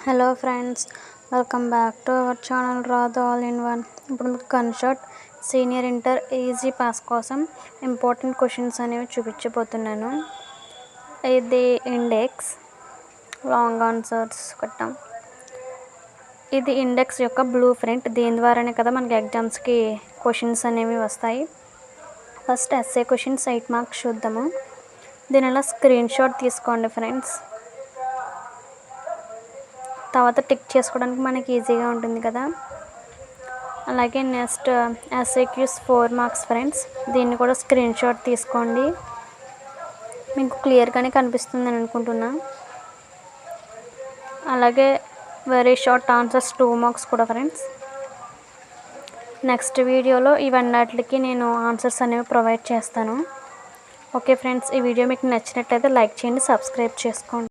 Hello friends, welcome back to our channel Radha all in one. ఇప్పుడు మీకు gunshot senior inter easy pass కోసం important questions అనేవి చూపించబోతున్నాను. ఇది ఇండెక్స్ లాంగ్ ఆన్సర్స్ కట్టాం. ఇది ఇండెక్స్ యొక్క బ్లూ ప్రింట్. దీని ద్వారానే కదా మనకి ఎగ్జామ్స్కి క్వశ్చన్స్ అనేవి వస్తాయి. ఫస్ట్ ఎస్ఏ క్వశ్చన్స్ 8 మార్క్స్ చూద్దాము. దీనిలో స్క్రీన్ షాట్ తీసుకోండి ఫ్రెండ్స్. తర్వాత టిక్ చేసుకోవడానికి మనకి ఈజీగా ఉంటుంది కదా. అలాగే నెక్స్ట్ ఎస్ఏక్యూస్ 4 మార్క్స్ ఫ్రెండ్స్. దీన్ని కూడా స్క్రీన్ షాట్ తీసుకోండి. మీకు క్లియర్గానే కనిపిస్తుంది అని అనుకుంటున్నా. అలాగే వెరీ షార్ట్ ఆన్సర్స్ 2 మార్క్స్ కూడా ఫ్రెండ్స్. నెక్స్ట్ వీడియోలో ఇవన్నిటికి నేను ఆన్సర్స్ అనేవి ప్రొవైడ్ చేస్తాను. ఓకే ఫ్రెండ్స్, ఈ వీడియో మీకు నచ్చినట్లయితే లైక్ చేయండి, సబ్స్క్రైబ్ చేసుకోండి.